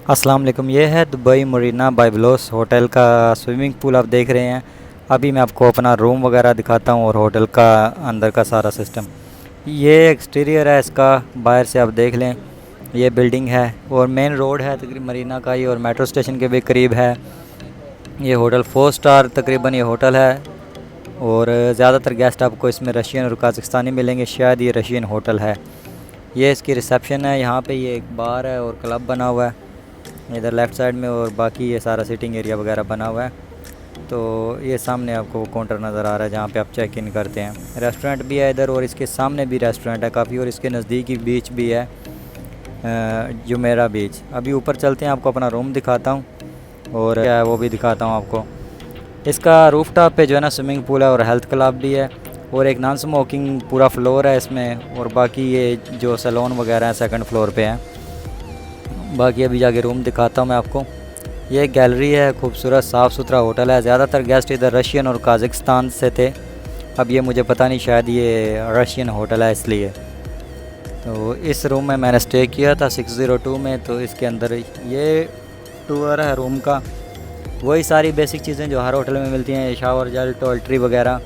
अस्सलाम वालेकुम। ये है दुबई मरीना बाय ब्लोस होटल का स्विमिंग पूल आप देख रहे हैं। अभी मैं आपको अपना रूम वगैरह दिखाता हूँ और होटल का अंदर का सारा सिस्टम। ये एक्सटीरियर है इसका, बाहर से आप देख लें। ये बिल्डिंग है और मेन रोड है तकरीबन मरीना का ही, और मेट्रो स्टेशन के भी करीब है। ये होटल 4 स्टार तकरीबन ये होटल है, और ज़्यादातर गेस्ट आपको इसमें रशियन और काज़ाख्स्तानी मिलेंगे। शायद ये रशियन होटल है। ये इसकी रिसेप्शन है। यहाँ पे ये एक बार है और क्लब बना हुआ है इधर लेफ़्ट साइड में, और बाकी ये सारा सिटिंग एरिया वगैरह बना हुआ है। तो ये सामने आपको काउंटर नज़र आ रहा है जहाँ पे आप चेक इन करते हैं। रेस्टोरेंट भी है इधर, और इसके सामने भी रेस्टोरेंट है काफ़ी, और इसके नज़दीक ही बीच भी है, जुमेरा बीच। अभी ऊपर चलते हैं, आपको अपना रूम दिखाता हूँ और क्या है वो भी दिखाता हूँ आपको। इसका रूफटॉप पे जो है ना स्विमिंग पूल है और हेल्थ क्लब भी है, और एक नॉन स्मोकिंग पूरा फ्लोर है इसमें, और बाकी ये जो सैलून वगैरह है सेकंड फ्लोर पे है। बाकी अभी जाके रूम दिखाता हूँ मैं आपको। ये गैलरी है, खूबसूरत साफ़ सुथरा होटल है। ज़्यादातर गेस्ट इधर रशियन और काज़ाख्स्तान से थे। अब ये मुझे पता नहीं, शायद ये रशियन होटल है इसलिए। तो इस रूम में मैंने स्टे किया था 602 में। तो इसके अंदर ये टूर है रूम का, वही सारी बेसिक चीज़ें जो हर होटल में मिलती हैं, शावर जेल, टॉयलेटरी वगैरह।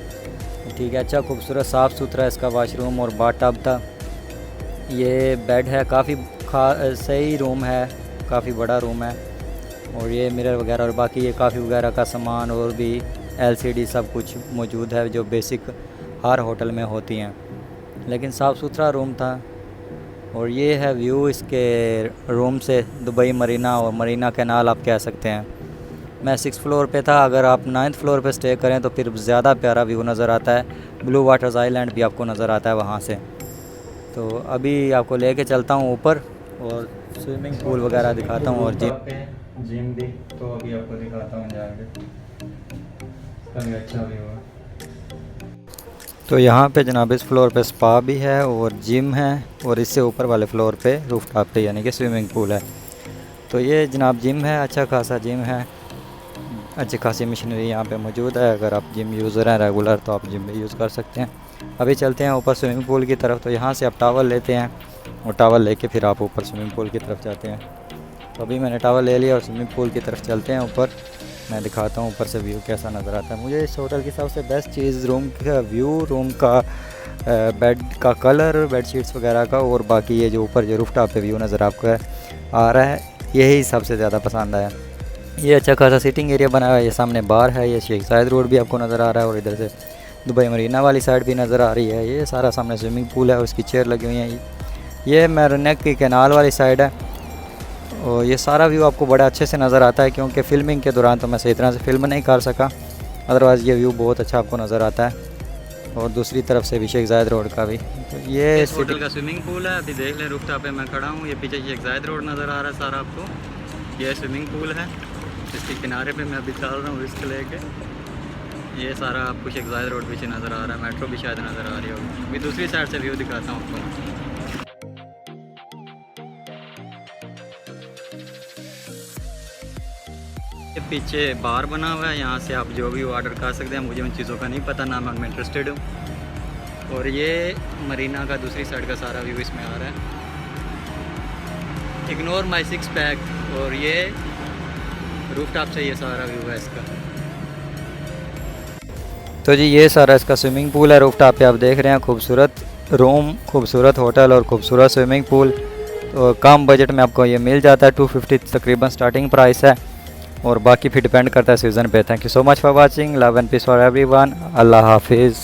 ठीक है, अच्छा खूबसूरत साफ़ सुथरा इसका वाशरूम और बाथ था। ये बेड है, काफ़ी सही रूम है, काफ़ी बड़ा रूम है। और ये मिरर वगैरह और बाकी ये काफ़ी वगैरह का सामान और भी एलसीडी सब कुछ मौजूद है जो बेसिक हर होटल में होती हैं। लेकिन साफ़ सुथरा रूम था। और ये है व्यू इसके रूम से, दुबई मरीना और मरीना कैनाल आप कह सकते हैं। मैं 6 फ्लोर पे था। अगर आप 9th फ्लोर पे स्टे करें तो फिर ज़्यादा प्यारा व्यू नज़र आता है। ब्लू वाटर्स आइलैंड भी आपको नज़र आता है वहाँ से। तो अभी आपको लेके चलता हूँ ऊपर और स्विमिंग पूल वगैरह दिखाता हूँ, और जिम भी। तो अभी आपको दिखाता हूँ जाके, काफ़ी अच्छा व्यू है। तो यहाँ पे जनाब इस फ्लोर पे स्पा भी है और जिम है, और इससे ऊपर वाले फ्लोर पे रूफटॉप पे यानी कि स्विमिंग पूल है। तो ये जनाब जिम है, अच्छा खासा जिम है, अच्छी खासी मशीनरी यहाँ पे मौजूद है। अगर आप जिम यूज़र हैं रेगुलर तो आप जिम भी यूज़ कर सकते हैं। अभी चलते हैं ऊपर स्विमिंग पूल की तरफ। तो यहाँ से आप टावल लेते हैं, और टावल लेके फिर आप ऊपर स्विमिंग पूल की तरफ जाते हैं। तो अभी मैंने टावल ले लिया और स्विमिंग पूल की तरफ चलते हैं ऊपर। मैं दिखाता हूँ ऊपर से व्यू कैसा नज़र आता है। मुझे इस होटल की सबसे बेस्ट चीज़ रूम का व्यू, रूम का बेड का कलर, बेड शीट्स वगैरह का, और बाकी ये जो ऊपर जो रूफटॉप पे व्यू नज़र आपको आ रहा है, यही सबसे ज़्यादा पसंद आया। ये अच्छा खासा सिटिंग एरिया बना हुआ है। ये सामने बार है, ये शेख जायद रोड भी आपको नज़र आ रहा है, और इधर से दुबई मरीना वाली साइड भी नज़र आ रही है। ये सारा सामने स्विमिंग पूल है और उसकी चेयर लगी हुई हैं। ये मरीना की कैनाल वाली साइड है, और ये सारा व्यू आपको बड़ा अच्छे से नज़र आता है, क्योंकि फ़िल्मिंग के दौरान तो मैं सही तरह से फ़िल्म नहीं कर सका, अदरवाइज़ ये व्यू बहुत अच्छा आपको नज़र आता है। और दूसरी तरफ से भी शेख जायद रोड का भी। तो ये इस होटल का स्विमिंग पूल है। अभी देख लें, रूफटॉप पे मैं खड़ा हूँ, ये पीछे शेख जायद रोड नज़र आ रहा है सारा आपको। ये स्विमिंग पूल है, इसके किनारे पे मैं अभी चल रहा हूँ रिस्क लेके। ये सारा आपको शेख जायद रोड पीछे नज़र आ रहा है, मेट्रो भी शायद नज़र आ रही होगी। अभी दूसरी साइड से व्यू दिखाता हूँ आपको। ये पीछे बार बना हुआ है, यहाँ से आप जो भी ऑर्डर कर सकते हैं। मुझे उन चीज़ों का नहीं पता, ना मैं उनमें इंटरेस्टेड हूँ। और ये मरीना का दूसरी साइड का सारा व्यू इसमें आ रहा है। Ignore my 6 pack. और ये रूफटॉप से ये सारा व्यू है इसका। तो जी ये सारा इसका स्विमिंग पूल है। रूफटॉप पे आप देख रहे हैं, खूबसूरत रूम, खूबसूरत होटल और खूबसूरत स्विमिंग पूल। तो कम बजट में आपको ये मिल जाता है। 250 तकरीबन स्टार्टिंग प्राइस है, और बाकी फिर डिपेंड करता है सीज़न पे। Thank you so much for watching. Love and peace for everyone. अल्लाह हाफिज़।